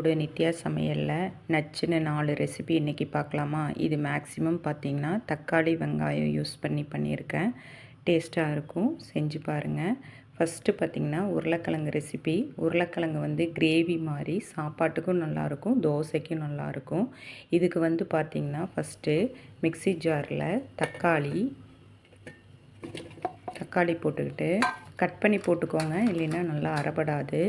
ஒரு நித்யா சமையலில் நச்சுன்னு 4 ரெசிபி இன்றைக்கி பார்க்கலாமா. இது மேக்ஸிமம் பார்த்திங்கன்னா தக்காளி வெங்காயம் யூஸ் பண்ணியிருக்கேன். டேஸ்ட்டாக இருக்கும், செஞ்சு பாருங்கள். ஃபஸ்ட்டு பார்த்திங்கன்னா உருளைக்கிழங்கு ரெசிபி. உருளைக்கிழங்கு வந்து கிரேவி மாதிரி சாப்பாட்டுக்கும் நல்லாயிருக்கும், தோசைக்கும் நல்லாயிருக்கும். இதுக்கு வந்து பார்த்திங்கன்னா ஃபஸ்ட்டு மிக்ஸி ஜாரில் தக்காளி போட்டுக்கிட்டு கட் பண்ணி போட்டுக்கோங்க, இல்லைன்னா நல்லா அரைபடாது.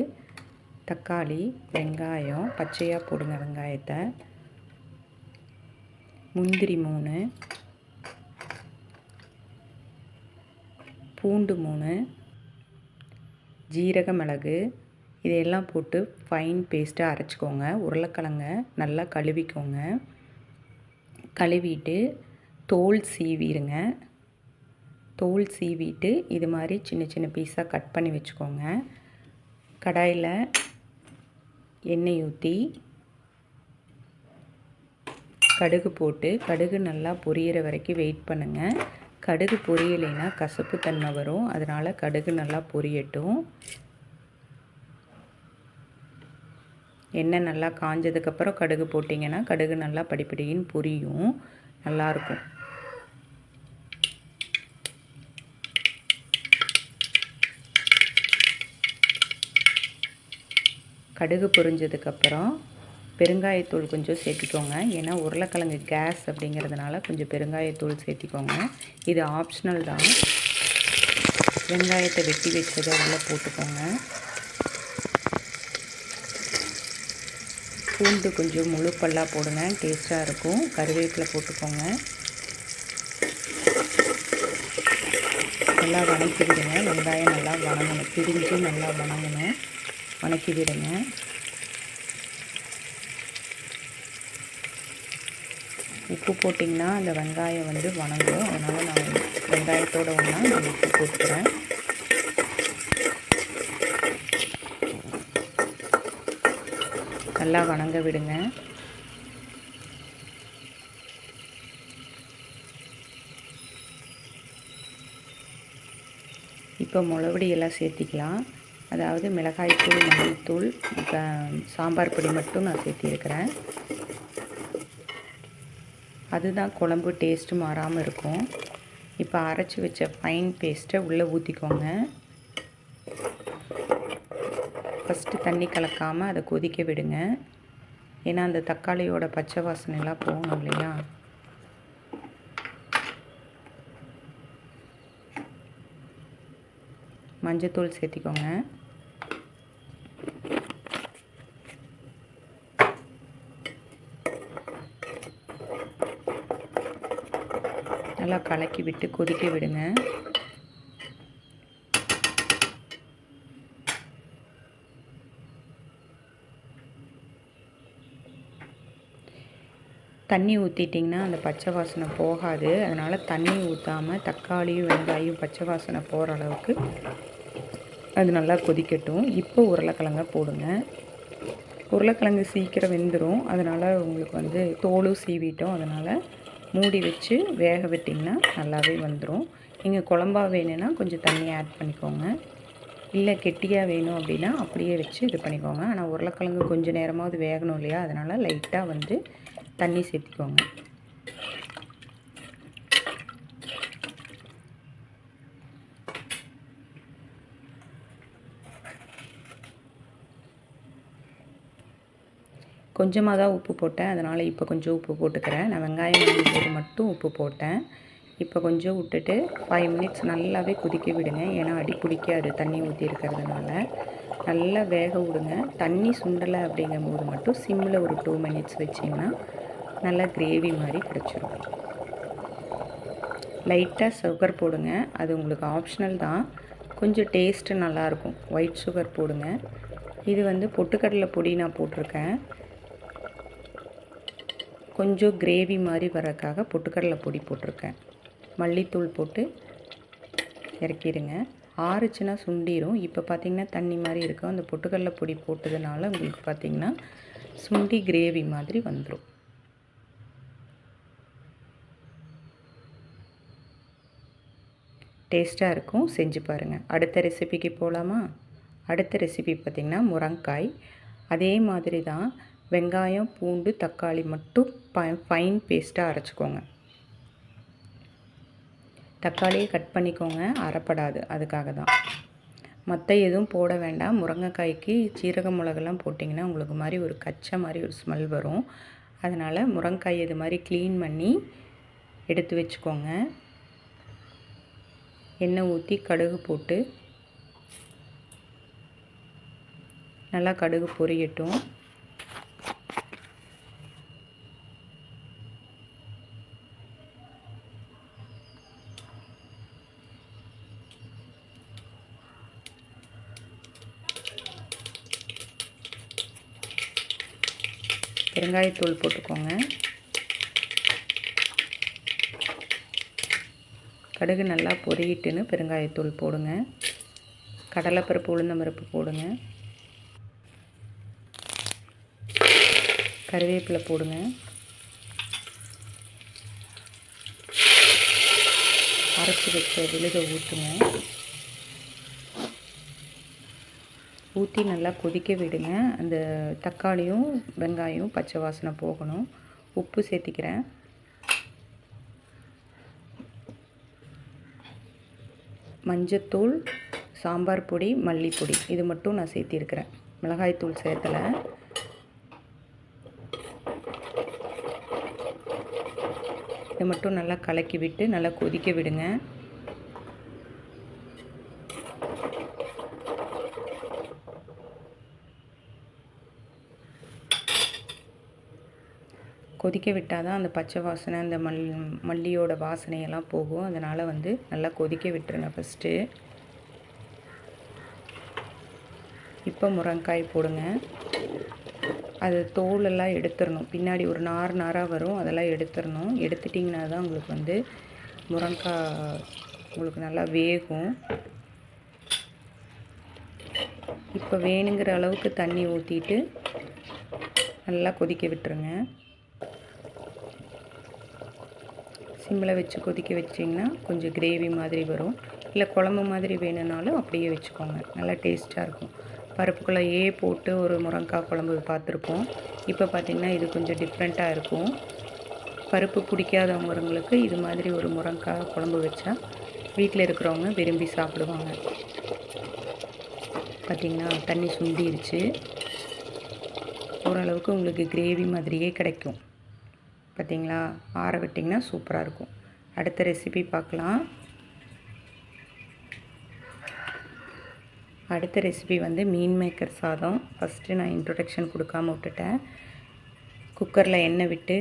தக்காளி, வெங்காயம் பச்சையாக போடுங்க. வெங்காயத்தை, முந்திரி 3, பூண்டு 3, ஜீரக மிளகு இதையெல்லாம் போட்டு ஃபைன் பேஸ்ட்டாக அரைச்சிக்கோங்க. உருளைக்கிழங்க நல்லா கழுவிக்கோங்க. கழுவிட்டு தோல் சீவிடுங்க. தோல் சீவிட்டு இது மாதிரி சின்ன சின்ன பீஸாக கட் பண்ணி வச்சுக்கோங்க. கடாயில் எண்ணெய் ஊற்றி கடுகு போட்டு கடுகு நல்லா பொரியிற வரைக்கும் வெயிட் பண்ணுங்கள். கடுகு பொரியலைன்னா கசப்பு தன்மை வரும், அதனால் கடுகு நல்லா பொரியட்டும். எண்ணெய் நல்லா காஞ்சதுக்கப்புறம் கடுகு போட்டிங்கன்னா கடுகு நல்லா படிப்படின்னு பொரியும், நல்லாயிருக்கும். கடுகு பொரிஞ்சதுக்கப்புறம் பெருங்காயத்தூள் கொஞ்சம் சேர்த்திக்கோங்க. ஏன்னா உருளைக்கிழங்கு கேஸ் அப்படிங்கிறதுனால கொஞ்சம் பெருங்காயத்தூள் சேர்த்திக்கோங்க. இது ஆப்ஷனல் தான். வெங்காயத்தை வெட்டி வச்சதை உள்ளே போட்டுக்கோங்க. பூண்டு கொஞ்சம் முழு பல்லாக போடுங்க, டேஸ்ட்டாக இருக்கும். கருவேப்பிலை போட்டுக்கோங்க. நல்லா வதக்கி விடுங்க. வெங்காயம் நல்லா வதங்கணும், பிரிஞ்சு நல்லா வதங்கணும். வதக்கி விடுங்க. உப்பு போட்டிங்கன்னா அந்த வெங்காயம் வந்து வதங்கும், அதனால் நான் வெங்காயத்தோடு ஒன்றா நான் உப்பு போட்டுக்கிறேன். நல்லா வதங்க விடுங்க. இப்போ மிளகுடி எல்லாம் சேர்த்திக்கலாம். அதாவது மிளகாய்த்தூள், மல்லித்தூள், சாம்பார் பொடி மட்டும் நான் சேர்த்திருக்கிறேன். அதுதான் குழம்பு டேஸ்ட்டு மாறாமல் இருக்கும். இப்போ அரைச்சி வச்ச ஃபைன் பேஸ்ட்டை உள்ளே ஊற்றிக்கோங்க. ஃபஸ்ட்டு தண்ணி கலக்காமல் அதை கொதிக்க விடுங்க. ஏன்னா அந்த தக்காளியோட பச்சை வாசனைலாம் போகணும் இல்லையா. மஞ்சத்தூள் சேர்த்திக்கோங்க. நல்லா கலக்கி விட்டு கொதிக்க விடுங்க. தண்ணி ஊற்றிட்டிங்கன்னா அந்த பச்சை வாசனை போகாது, அதனால் தண்ணி ஊற்றாமல் தக்காளியும் வெங்காயம் பச்சை வாசனை போகிற அளவுக்கு அது நல்லா கொதிக்கட்டும். இப்போ உருளைக்கிழங்க போடுங்க. உருளைக்கிழங்கு சீக்கிரம் வெந்துடும், அதனால் உங்களுக்கு வந்து தோலும் சீவிட்டோம், அதனால் மூடி வச்சு வேக விட்டிங்கன்னா நல்லாவே வந்துடும். நீங்கள் குழம்பா வேணும்னா கொஞ்சம் தண்ணி ஆட் பண்ணிக்கோங்க, இல்லை கெட்டியாக வேணும் அப்படின்னா அப்படியே வச்சு இது பண்ணிக்கோங்க. ஆனால் உருளைக்கிழங்கு கொஞ்சம் நேரமாவது வேகணும் இல்லையா, அதனால் லைட்டாக வந்து தண்ணி சேர்த்திக்கோங்க. கொஞ்சமாக தான் உப்பு போட்டேன், அதனால் இப்போ கொஞ்சம் உப்பு போட்டுக்கிறேன். நான் வெங்காயம் போது மட்டும் உப்பு போட்டேன். இப்போ கொஞ்சம் விட்டுட்டு 5 மினிட்ஸ் நல்லாவே கொதிக்க விடுங்க. ஏன்னா அடி பிடிக்காது தண்ணி ஊற்றி இருக்கிறதுனால. நல்லா வேக விடுங்க. தண்ணி சுண்டலை அப்படிங்கும்போது மட்டும் சிம்மில் ஒரு 2 மினிட்ஸ் வச்சிங்கன்னா நல்லா கிரேவி மாதிரி கிடச்சிரும். லைட்டாக சுகர் போடுங்க, அது உங்களுக்கு ஆப்ஷனல் தான். கொஞ்சம் டேஸ்ட்டு நல்லாயிருக்கும். ஒயிட் சுகர் போடுங்க. இது வந்து பொட்டுக்கடலை பொடி நான் போட்டிருக்கேன். கொஞ்சம் கிரேவி மாதிரி வரக்காக பொட்டுக்கடலை பொடி போட்டிருக்கேன். மல்லித்தூள் போட்டு இறக்கிடுங்க. ஆறுச்சுன்னா சுண்டிடும். இப்போ பார்த்திங்கன்னா தண்ணி மாதிரி இருக்கும். அந்த பொட்டுக்கடலை பொடி போட்டதுனால உங்களுக்கு பார்த்திங்கன்னா சுண்டி கிரேவி மாதிரி வந்துடும். டேஸ்ட்டாக இருக்கும், செஞ்சு பாருங்கள். அடுத்த ரெசிபிக்கு போகலாமா. அடுத்த ரெசிபி பார்த்திங்கன்னா முருங்காய். அதே மாதிரி தான் வெங்காயம், பூண்டு, தக்காளி மட்டும் ஃபைன் பேஸ்ட்டாக அரைச்சிக்கோங்க. தக்காளியை கட் பண்ணிக்கோங்க, அரைப்படாது, அதுக்காக தான். மற்ற எதுவும் போட வேண்டாம். முருங்கைக்காய்க்கு சீரக மிளகெல்லாம் போட்டிங்கன்னா உங்களுக்கு மாதிரி ஒரு கச்சை மாதிரி ஒரு ஸ்மெல் வரும். அதனால் முருங்கைக்காய் இது மாதிரி க்ளீன் பண்ணி எடுத்து வச்சுக்கோங்க. எண்ணெய் ஊற்றி கடுகு போட்டு நல்லா கடுகு பொரியட்டும். பெருங்காயத்தூள் போட்டுக்கோங்க. கடுகு நல்லா பொரியிட்டுன்னு பெருங்காயத்தூள் போடுங்க. கடலைப்பருப்பு, உளுந்தம்பருப்பு போடுங்க. கருவேப்பிலை போடுங்க. அரைச்சி வச்ச விழுதை ஊற்றுங்க. ஊற்றி நல்லா கொதிக்க விடுங்க. அந்த தக்காளியும் வெங்காயம் பச்சை வாசனை போகணும். உப்பு சேர்த்திக்கிறேன். மஞ்சத்தூள், சாம்பார் பொடி, மல்லிப்பொடி இது மட்டும் நான் சேர்த்திருக்கிறேன். மிளகாய்த்தூள் சேர்த்தலை. இதை மட்டும் நல்லா கலக்கி விட்டு நல்லா கொதிக்க விடுங்க. கொதிக்க விட்டால் தான் அந்த பச்சை வாசனை, அந்த மல்லியோட வாசனையெல்லாம் போகும். அதனால் நல்லா கொதிக்க விட்டுருங்க ஃபஸ்ட்டு. இப்போ முருங்கைக்காய் போடுங்க. அது தோலெல்லாம் எடுத்துடணும். பின்னாடி ஒரு நாராக வரும், அதெல்லாம் எடுத்துடணும். எடுத்துட்டிங்கன்னா தான் உங்களுக்கு முருங்கைக்காய் உங்களுக்கு நல்லா வேகும். இப்போ வேணுங்கிற அளவுக்கு தண்ணி ஊற்றிட்டு நல்லா கொதிக்க விட்டுருங்க. சிம்மில் வச்சு கொதிக்க வச்சிங்கன்னா கொஞ்சம் கிரேவி மாதிரி வரும். இல்லை குழம்பு மாதிரி வேணும்னாலும் அப்படியே வச்சுக்கோங்க, நல்லா டேஸ்ட்டாக இருக்கும். பருப்புக்குள்ளேயே போட்டு ஒரு முருங்கைக்காய் குழம்பு பார்த்துருப்போம். இப்போ பார்த்திங்கன்னா இது கொஞ்சம் டிஃப்ரெண்ட்டாக இருக்கும். பருப்பு பிடிக்காதவங்களுக்கு இது மாதிரி ஒரு முருங்கைக்காய் குழம்பு வச்சா வீட்டில் இருக்கிறவங்க விரும்பி சாப்பிடுவாங்க. பார்த்திங்கன்னா தண்ணி சுண்டிருச்சு. ஓரளவுக்கு உங்களுக்கு கிரேவி மாதிரியே கிடைக்கும். பார்த்திங்களா, ஆற விட்டிங்கன்னா சூப்பராக இருக்கும். அடுத்த ரெசிபி பார்க்கலாம். அடுத்த ரெசிபி மீன் மேக்கர் சாதம். ஃபஸ்ட்டு நான் இன்ட்ரொடக்ஷன் கொடுக்காம விட்டுட்டேன். குக்கரில் எண்ணெய் விட்டு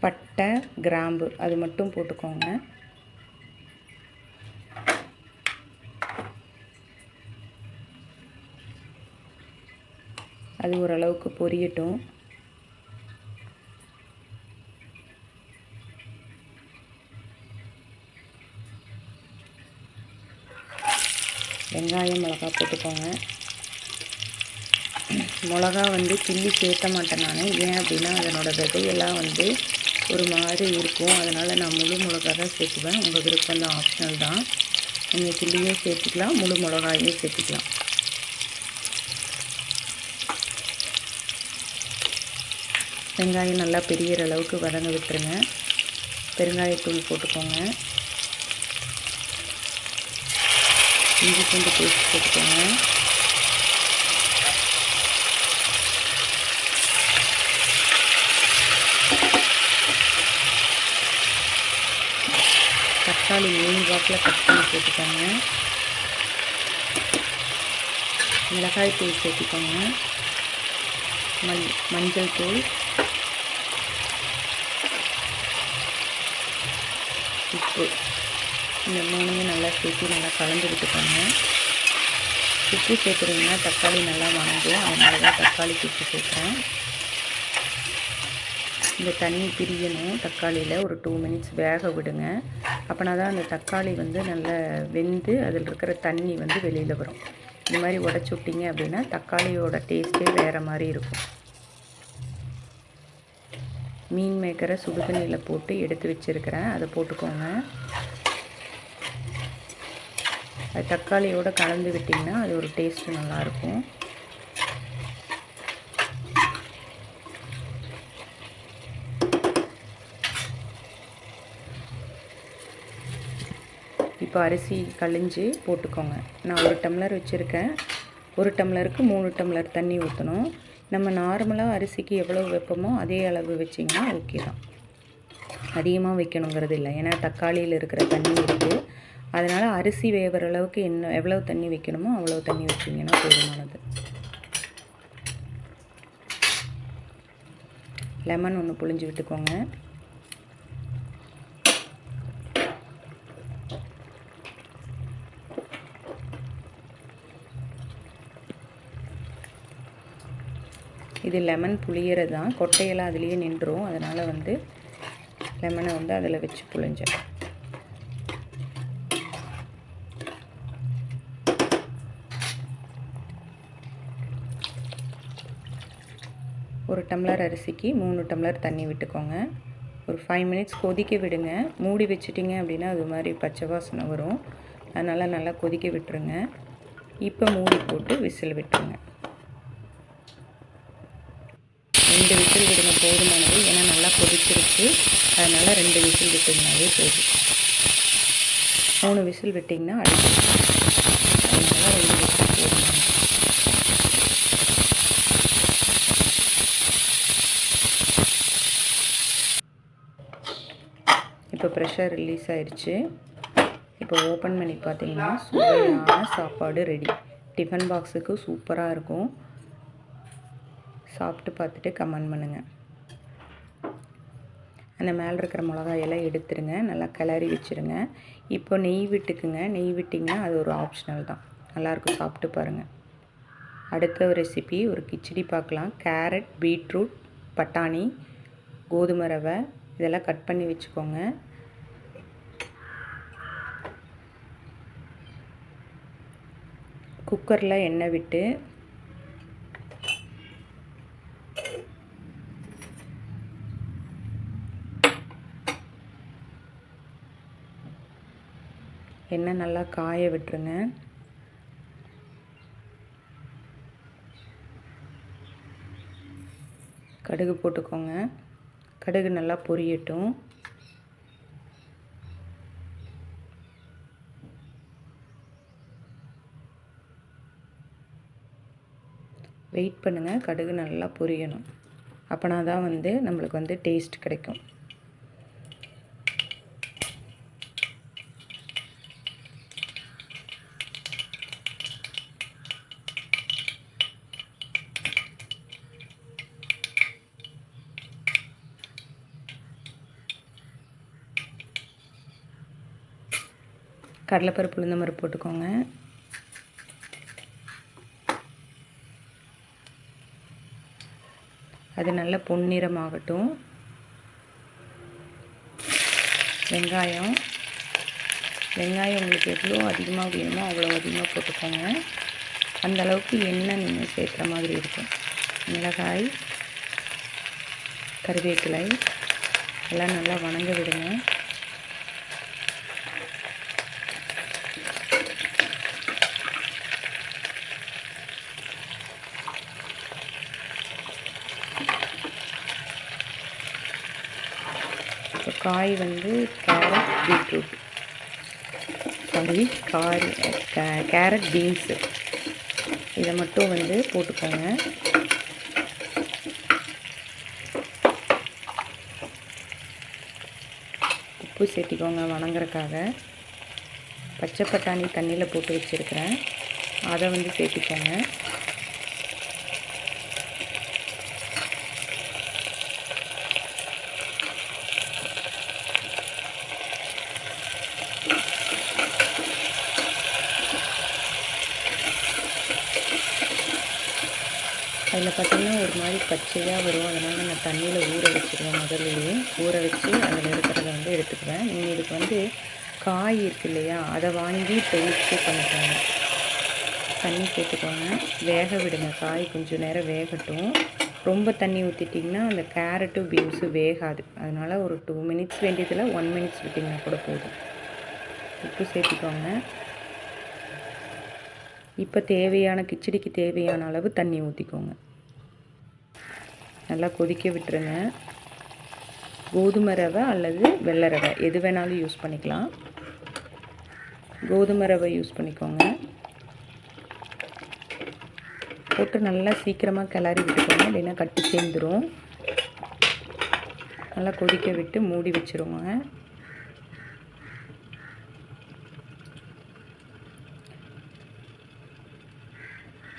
பட்டை, கிராம்பு அது மட்டும் போட்டுக்கோங்க. அது ஓரளவுக்கு பொரியட்டும். வெங்காயம், மிளகா போட்டுக்கோங்க. மிளகா கிள்ளி சேர்த்த மாட்டேன் நான். ஏன் அப்படின்னா அதனோட விதையெல்லாம் ஒரு மாதிரி இருக்கும். அதனால் நான் முழு மிளகா தான் சேர்த்துவேன். உங்கள் விருப்பம் தான், ஆப்ஷனல் தான். நீங்கள் கிள்ளியும் சேர்த்துக்கலாம், முழு மிளகாயும் சேர்த்துக்கலாம். வெங்காயம் நல்லா பெரியற அளவுக்கு வதங்க விட்டுருங்க. பெருங்காயத்தூள் போட்டுக்கோங்க. இஞ்சி பூண்டு பேஸ்ட் போட்டுக்கோங்க. தக்காளி மீன் வாக்கில் கட் பண்ணி போட்டுக்கோங்க. மிளகாய் தூள் சேர்த்துக்கோங்க. மஞ்சள் தூள், உப்பு, இந்த மூணையும் நல்லா சேர்த்து நல்லா கலந்து விட்டுக்கோங்க. உப்பு சேர்த்துட்டிங்கன்னா தக்காளி நல்லா வணங்கும். அதனால தான் தக்காளி உப்பு சேர்க்குறேன். இந்த தண்ணி பிரியணும். தக்காளியில் ஒரு 2 மினிட்ஸ் வேக விடுங்க. அப்படின்னா தான் அந்த தக்காளி நல்லா வெந்து அதில் இருக்கிற தண்ணி வெளியில் வரும். இந்த மாதிரி உடச்சி விட்டிங்க அப்படின்னா தக்காளியோட டேஸ்ட்டே வேறு மாதிரி இருக்கும். மீன் மேக்கரை சுடு தண்ணியில் போட்டு எடுத்து வச்சுருக்கிறேன், அதை போட்டுக்கோங்க. அது தக்காளியோடு கலந்து விட்டிங்கன்னா அது ஒரு டேஸ்ட்டு நல்லாயிருக்கும். இப்போ அரிசி கழிஞ்சு போட்டுக்கோங்க. நான் 1 டம்ளர் வச்சுருக்கேன். 1 டம்ளருக்கு 3 டம்ளர் தண்ணி ஊற்றணும். நம்ம நார்மலாக அரிசிக்கு எவ்வளோ வைப்போமோ அதே அளவு வச்சிங்கன்னா ஓகே தான். அதிகமாக வைக்கணுங்கிறது இல்லை, ஏன்னா தக்காளியில் இருக்கிற தண்ணி இருக்குது. அதனால் அரிசி வேகிற அளவுக்கு எவ்வளோ தண்ணி வைக்கணுமோ அவ்வளோ தண்ணி வச்சிங்கன்னா போதுமானது. லெமன் ஒன்று புழிஞ்சு விட்டுக்கோங்க. இது லெமன் புளியறது தான், கொட்டையெல்லாம் அதுலேயே நின்றுடும். அதனால் வந்து லெமனை வந்து அதில் வச்சு புழிஞ்சேன். ஒரு டம்ளர் அரிசிக்கு 3 டம்ளர் தண்ணி விட்டுக்கோங்க. ஒரு 5 மினிட்ஸ் கொதிக்க விடுங்க. மூடி வச்சிட்டிங்க அப்படின்னா அது மாதிரி பச்சை வாசனை வரும். அதனால் நல்லா கொதிக்க விட்டுருங்க. இப்போ மூடி போட்டு விசில் விட்டுருங்க. 2 விசில் விடுங்க போதுமானது. ஏன்னா நல்லா கொதிச்சிருச்சு. அதனால் 2 விசில் விட்டிங்கனாலே போதும். 3 விசில் விட்டிங்கன்னா அடிக்கும். அதனால் 2 விசில் போதுமானது. இப்போ ப்ரெஷர் ரிலீஸ் ஆயிடுச்சு. இப்போ ஓப்பன் பண்ணி பார்த்தீங்கன்னா சுவையான சாப்பாடு ரெடி. டிஃபன் பாக்ஸுக்கு சூப்பராக இருக்கும். சாப்பிட்டு பார்த்துட்டு கமெண்ட் பண்ணுங்கள். அந்த மேலே இருக்கிற மிளகாயெல்லாம் எடுத்துருங்க. நல்லா கிளறி வச்சுருங்க. இப்போ நெய் விட்டுக்குங்க. நெய் விட்டிங்கன்னா அது ஒரு ஆப்ஷனல் தான். நல்லாயிருக்கும், சாப்பிட்டு பாருங்கள். அடுத்த ஒரு ரெசிபி ஒரு கிச்சடி பார்க்கலாம். கேரட், பீட்ரூட், பட்டாணி, கோதுமை ரவை இதெல்லாம் கட் பண்ணி வச்சுக்கோங்க. குக்கரில் எண்ணெய் விட்டு எண்ணெய் நல்லா காய விட்டுருங்க. கடுகு போட்டுக்கோங்க. கடுகு நல்லா பொரியட்டும். வெயிட் பண்ணுங்கள், கடுகு நல்லா பொரியணும். அப்போனா தான் வந்து நம்மளுக்கு வந்து டேஸ்ட் கிடைக்கும். கடலைப்பருப்பு, உளுந்தம்பருப்பு போட்டுக்கோங்க. அது நல்ல பொன்னிறமாகட்டும். வெங்காயம் உங்களுக்கு எவ்வளோ அதிகமாக வேணுமோ அவ்வளோ அதிகமாக போட்டுக்கோங்க. அந்தளவுக்கு எண்ணெய் நீங்கள் சேர்க்குற மாதிரி இருக்கும். மிளகாய், கருவேப்பிலை எல்லாம் நல்லா வணங்க விடுங்க. இப்போ காய் வந்து கேரட், பீட்ரூட் கேரட், பீன்ஸு இதை மட்டும் வந்து போட்டுக்கோங்க. உப்பு சேர்த்திக்கோங்க வணங்குறதுக்காக. பச்சை பட்டாணி தண்ணியில் போட்டு வச்சுருக்கிறேன், அதை வந்து சேர்த்திக்கோங்க. அதில் பார்த்திங்கன்னா ஒரு மாதிரி பச்சையாக வரும். அதனால் நான் தண்ணியில் ஊற வச்சுருவேன். முதல்லையே ஊற வச்சு அதில் இருக்கிறத வந்து எடுத்துக்குவேன். நீங்கள் இதுக்கு வந்து காய் இருக்கு இல்லையா, அதை வாங்கி பேஸ்ட்டு பண்ணிக்கோங்க. தண்ணி சேர்த்துக்கோங்க, வேக விடுங்க. காய் கொஞ்சம் நேரம் வேகட்டும். ரொம்ப தண்ணி ஊற்றிட்டிங்கன்னா அந்த கேரட்டும் பீன்ஸும் வேகாது. அதனால் ஒரு 2 மினிட்ஸ் வேண்டியதில் 1 மினிட்ஸ் விட்டிங்கன்னா கூட போதும். உப்பு சேர்த்திக்கோங்க. இப்போ கிச்சடிக்கு தேவையான அளவு தண்ணி ஊற்றிக்கோங்க. நல்லா கொதிக்க விட்டுருங்க. கோதுமை ரவை அல்லது வெள்ளை ரவை எது வேணாலும் யூஸ் பண்ணிக்கலாம். கோதுமை ரவை யூஸ் பண்ணிக்கோங்க. போட்டு நல்லா சீக்கிரமாக கிளறி விட்டுக்கோங்க, இல்லைன்னா கட்டி சேர்ந்துடும். நல்லா கொதிக்க விட்டு மூடி வச்சுருவோங்க.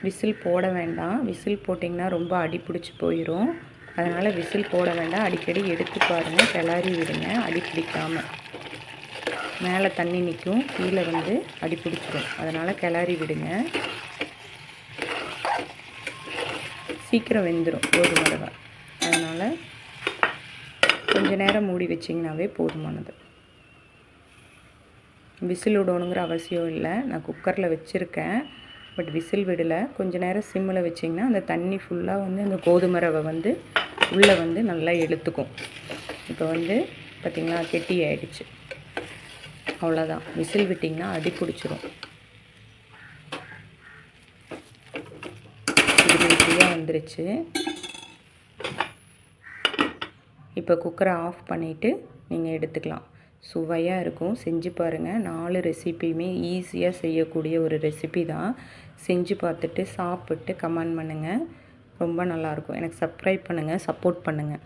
விசில் போட வேண்டாம். விசில் போட்டிங்கன்னா ரொம்ப அடி பிடிச்சி போயிடும். அதனால் விசில் போட வேண்டாம். அடிக்கடி எடுத்து பாருங்கள், கிளறி விடுங்க, அடி பிடிக்காமல். மேலே தண்ணி நிற்கும், கீழே அடி பிடிச்சிடும். அதனால் கிளறி விடுங்க. சீக்கிரம் வெந்துடும் கோதுமை ரவை. அதனால் கொஞ்சம் நேரம் மூடி வச்சிங்கனாவே போதுமானது. விசில் விடணுங்கிற அவசியம் இல்லை. நான் குக்கரில் வச்சுருக்கேன், பட் விசில் விடலை. கொஞ்சம் நேரம் சிம்மில் வச்சிங்கன்னா அந்த தண்ணி ஃபுல்லாக அந்த கோதுமை ரவை உள்ளே நல்லா இழுத்துக்கும். இப்போ பார்த்திங்களா, கெட்டி ஆகிடுச்சு. அவ்வளோதான். விசில் விட்டிங்கன்னா அடி பிடிச்சிரும். இது ஈஸியாக வந்துருச்சு. இப்போ குக்கரை ஆஃப் பண்ணிவிட்டு நீங்கள் எடுத்துக்கலாம். சுவையாக இருக்கும். செஞ்சு பாருங்கள். 4 ரெசிப்பியுமே ஈஸியாக செய்யக்கூடிய ஒரு ரெசிபி தான். செஞ்சு பார்த்துட்டு சாப்பிட்டு கமெண்ட் பண்ணுங்கள். ரொம்ப நல்லாயிருக்கும். எனக்கு சப்ஸ்கிரைப் பண்ணுங்கள், சப்போர்ட் பண்ணுங்கள்.